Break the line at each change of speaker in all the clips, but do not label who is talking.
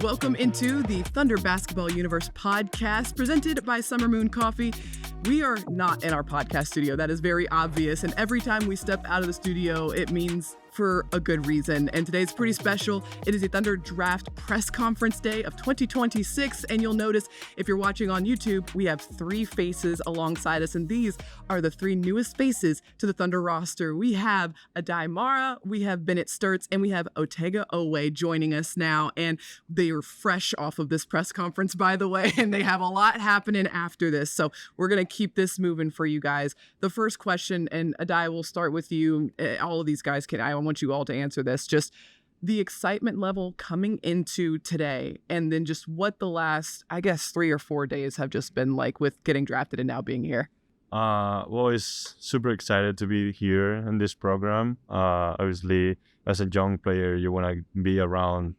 Welcome into the Thunder Basketball Universe podcast presented by Summer Moon Coffee. We are not in our podcast studio. That is very obvious. And every time we step out of the studio, it means for a good reason. And today's pretty special. It is a Thunder Draft Press Conference Day of 2026. And you'll notice if you're watching on YouTube, we have three faces alongside us. And these are the three newest faces to the Thunder roster. We have Adai Mara, we have Bennett Sturts, and we have Otega Owe joining us now. And they are fresh off of this press conference, by the way, and they have a lot happening after this. So we're going to keep this moving for you guys. The first question, and Adai, we'll start with you. All of these guys I want you all to answer this. Just the excitement level coming into today, and then just what the last, I guess, 3 or 4 days have just been like with getting drafted and now being here.
Well, it's super excited to be here in this program. Obviously, as a young player, you want to be around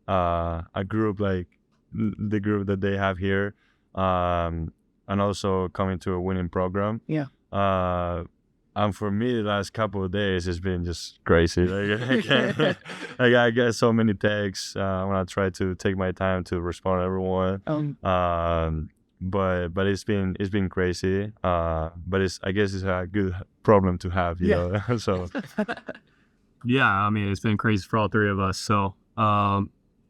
a group like the group that they have here, and also coming to a winning program.
Yeah.
And for me, the last couple of days, it's been just crazy. I get so many texts when I try to take my time to respond to everyone. But it's been crazy. But I guess it's a good problem to have, you know. So
yeah, I mean, it's been crazy for all three of us. So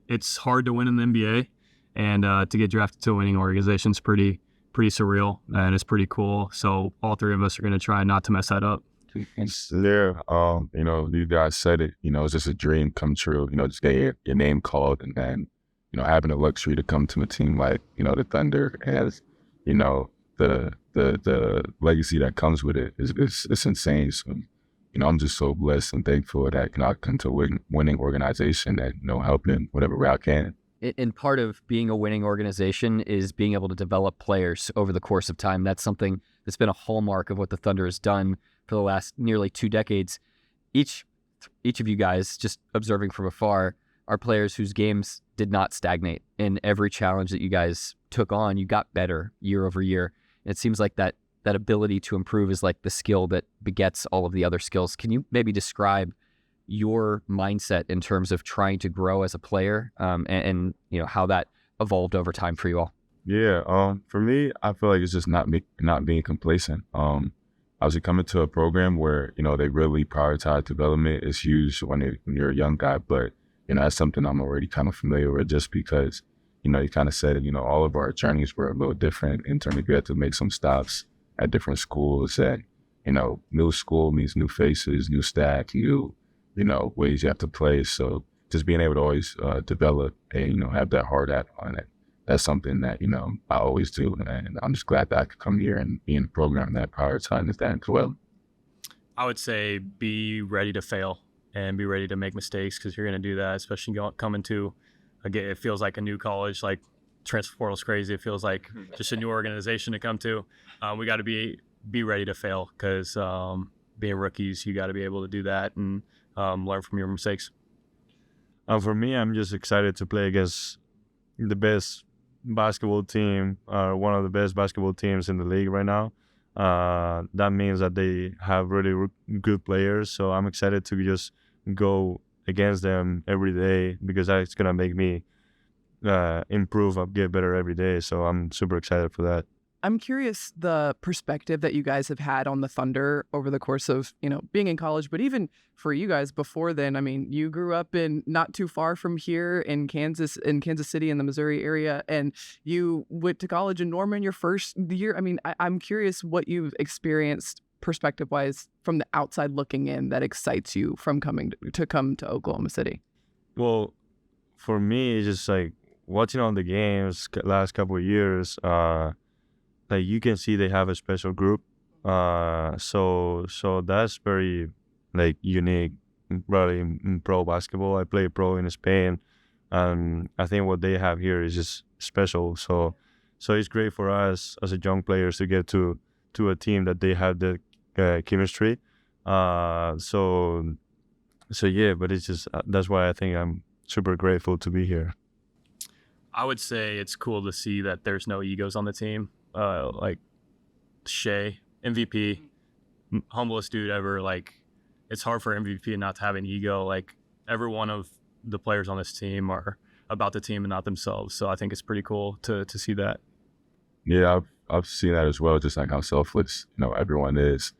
it's hard to win in the NBA, and to get drafted to a winning organization is pretty surreal, and it's pretty cool. So all three of us are going to try not to mess that up.
There, you guys said it, it's just a dream come true, just get your name called, and then, having the luxury to come to a team like, the Thunder has, the legacy that comes with it it's insane. So, I'm just so blessed and thankful that, I come to a winning organization that, helping whatever way I can.
And part of being a winning organization is being able to develop players over the course of time. That's something that's been a hallmark of what the Thunder has done for the last nearly 2 decades. Each of you guys, just observing from afar, are players whose games did not stagnate. In every challenge that you guys took on, you got better year over year. And it seems like that ability to improve is like the skill that begets all of the other skills. Can you maybe describe your mindset in terms of trying to grow as a player, and how that evolved over time for you all?
Yeah, for me, I feel like it's just not being complacent. Obviously coming to a program where, they really prioritize development is huge when you're a young guy, but, that's something I'm already kind of familiar with just because, you kind of said it, all of our journeys were a little different in terms of you had to make some stops at different schools, and, new school means new faces, new staff, new ways you have to play. So just being able to always develop and, have that hard hat on it. That's something that, I always do. And I'm just glad that I could come here and be in a program that prioritizes that as well.
I would say be ready to fail and be ready to make mistakes, because you're going to do that, especially coming to, again, it feels like a new college, like transfer portal's crazy. It feels like just a new organization to come to. We got to be ready to fail, because being rookies, you got to be able to do that and learn from your mistakes.
For me, I'm just excited to play against the best basketball team, one of the best basketball teams in the league right now. That means that they have really good players. So I'm excited to just go against them every day, because that's going to make me improve and get better every day. So I'm super excited for that.
I'm curious the perspective that you guys have had on the Thunder over the course of, being in college, but even for you guys before then. I mean, you grew up in not too far from here in Kansas City in the Missouri area, and you went to college in Norman your first year. I mean, I'm curious what you've experienced perspective-wise from the outside looking in that excites you from come to Oklahoma City.
Well, for me, it's just like watching all the games last couple of years, like you can see they have a special group, so that's very like unique, really, in pro basketball. I play pro in Spain, and I think what they have here is just special. So it's great for us as a young players to get to a team that they have the chemistry. So yeah, but it's just that's why I think I'm super grateful to be here.
I would say it's cool to see that there's no egos on the team. Like Shea, MVP, humblest dude ever. Like, it's hard for MVP not to have an ego. Like, every one of the players on this team are about the team and not themselves. So I think it's pretty cool to see that.
Yeah, I've seen that as well, just like how selfless, everyone is.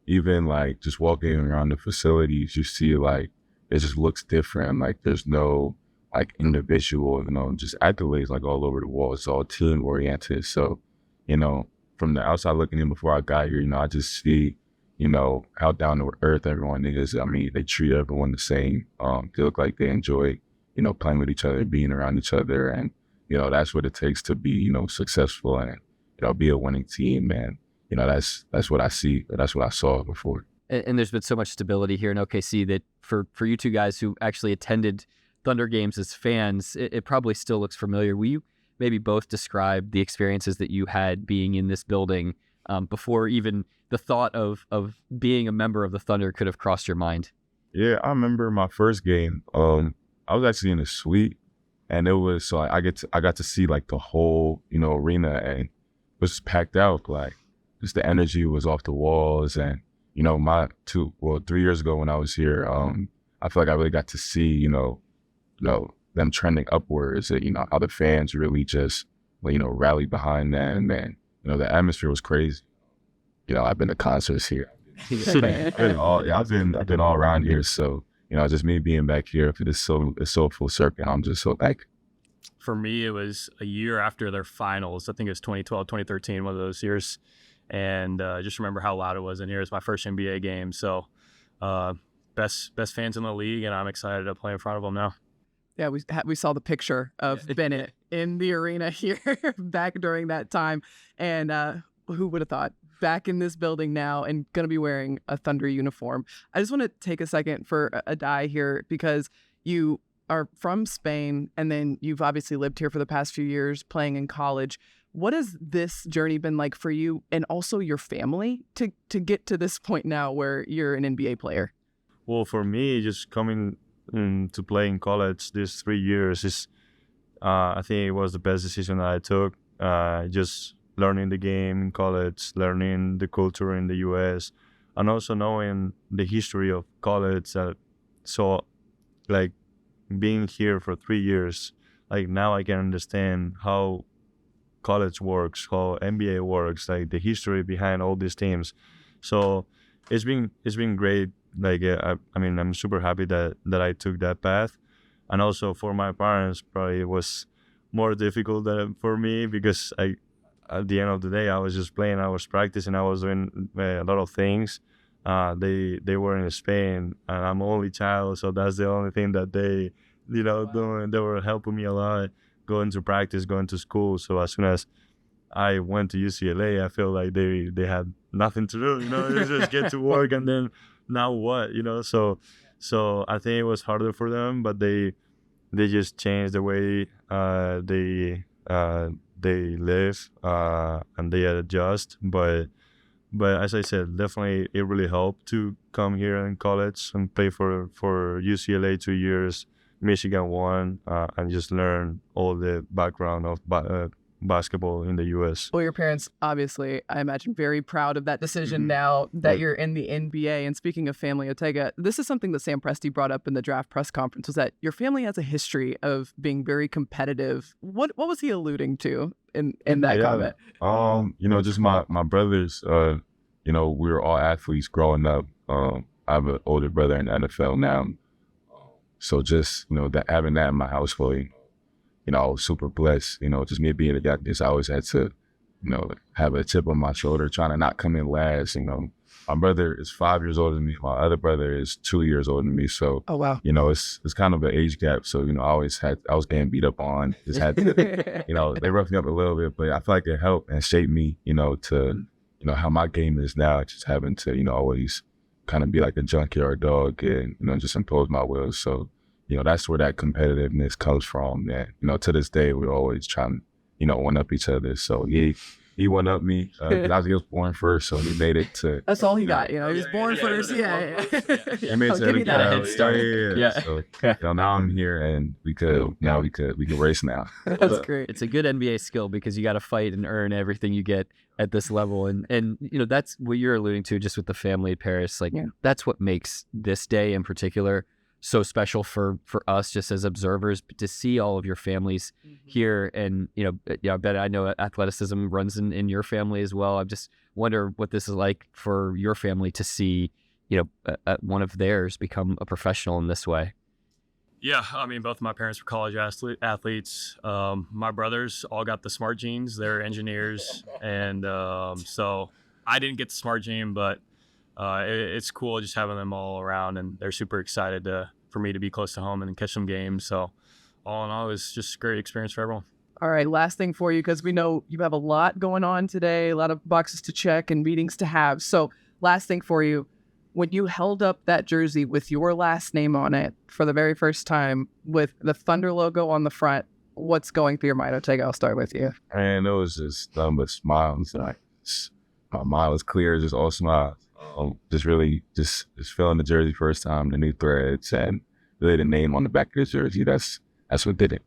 Even like just walking around the facilities, you see like it just looks different. Like there's no like individual, just accolades like all over the wall. It's all team oriented. So, from the outside looking in before I got here, I just see, how down to earth everyone is. I mean, they treat everyone the same. They look like they enjoy, playing with each other, being around each other. And, that's what it takes to be, successful and, be a winning team. And, that's what I see. That's what I saw before.
And there's been so much stability here in OKC that for you two guys who actually attended Thunder games as fans, it probably still looks familiar. Will you maybe both describe the experiences that you had being in this building before even the thought of being a member of the Thunder could have crossed your mind?
Yeah, I remember my first game. I was actually in a suite, and it was so I got to see like the whole arena, and it was packed out. Like just the energy was off the walls, and 3 years ago when I was here, I feel like I really got to see them trending upwards, and how the fans really just rallied behind them, and the atmosphere was crazy. I've been to concerts here. I've been all around here, so just me being back here, it's so full circle. I'm just so thankful.
For me, it was a year after their finals. I think it was 2012, 2013, one of those years. And just remember how loud it was in here. It's my first NBA game. So best fans in the league, and I'm excited to play in front of them now.
Yeah, we saw the picture of Bennett in the arena here back during that time. And who would have thought? Back in this building now and going to be wearing a Thunder uniform. I just want to take a second for Adai here, because you are from Spain and then you've obviously lived here for the past few years playing in college. What has this journey been like for you and also your family to get to this point now where you're an NBA player?
Well, for me, just coming to play in college these 3 years is, I think it was the best decision that I took. Just learning the game in college, learning the culture in the U.S., and also knowing the history of college. So, like, being here for 3 years, like, now I can understand how college works, how NBA works, like, the history behind all these teams. So, it's been great. Like, I mean, I'm super happy that I took that path. And also for my parents, probably it was more difficult than for me, because at the end of the day, I was just playing, I was practicing, I was doing a lot of things. They were in Spain, and I'm only child, so that's the only thing that they, doing. They were helping me a lot, going to practice, going to school. So as soon as I went to UCLA, I feel like they had nothing to do. They just get to work, and then now what? So I think it was harder for them, but they just changed the way they live and they adjust. But as I said, definitely it really helped to come here in college and play for UCLA 2 years, Michigan 1, and just learn all the background of basketball in the U.S.
Well, your parents, obviously, I imagine, very proud of that decision now that you're in the NBA. And speaking of family, Otega, this is something that Sam Presti brought up in the draft press conference, was that your family has a history of being very competitive. What was he alluding to in that comment?
Just my brothers, we were all athletes growing up. I have an older brother in the NFL now. So just, having that in my household, I was super blessed, just me being a guy. I always had to, have a chip on my shoulder, trying to not come in last. My brother is 5 years older than me. My other brother is 2 years older than me. So,
oh, wow.
It's kind of an age gap. So, I was getting beat up on, just had to, they roughed me up a little bit, but I feel like it helped and shaped me, to, how my game is now, just having to, always kind of be like a junkie or a dog and, just impose my will. So, that's where that competitiveness comes from. And, to this day, we're always trying to, one-up each other. So he one-upped me. He was born first, so he made it to...
That's all he got, He was born first, yeah.
He made it to
give me that head start.
Yeah. So, now I'm here, and we can race now.
That's great.
It's a good NBA skill, because you got to fight and earn everything you get at this level. And that's what you're alluding to just with the family at Paris. Like, that's what makes this day in particular so special for us just as observers, but to see all of your families here. And, I bet I know athleticism runs in your family as well. I just wonder what this is like for your family to see, one of theirs become a professional in this way.
Yeah, I mean, both of my parents were college athletes. My brothers all got the smart genes. They're engineers. And so I didn't get the smart gene, but it's cool just having them all around. And they're super excited for me to be close to home and catch some games. So all in all, it was just a great experience for everyone.
All right, last thing for you, because we know you have a lot going on today, a lot of boxes to check and meetings to have. So last thing for you. When you held up that jersey with your last name on it for the very first time with the Thunder logo on the front, what's going through your mind? I'll start with you.
And it was just nothing but smiles. Like, my mind was clear, just all smiles. Just really just feeling the jersey first time, the new threads, and really the name on the back of the jersey. That's what did it.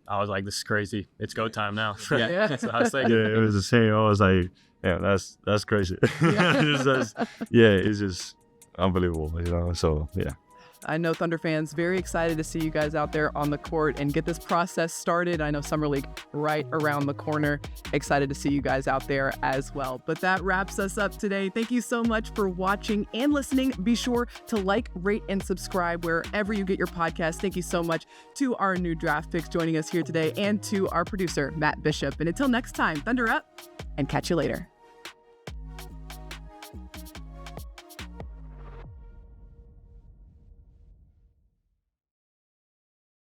I was like, this is crazy. It's go time now.
Yeah.
So I was thinking.
Yeah, it was the same. I was like, yeah, that's crazy. It's just unbelievable, so yeah.
I know Thunder fans very excited to see you guys out there on the court and get this process started. I know Summer League right around the corner. Excited to see you guys out there as well. But that wraps us up today. Thank you so much for watching and listening. Be sure to like, rate, and subscribe wherever you get your podcast. Thank you so much to our new draft picks joining us here today and to our producer, Matt Bishop. And until next time, Thunder up and catch you later.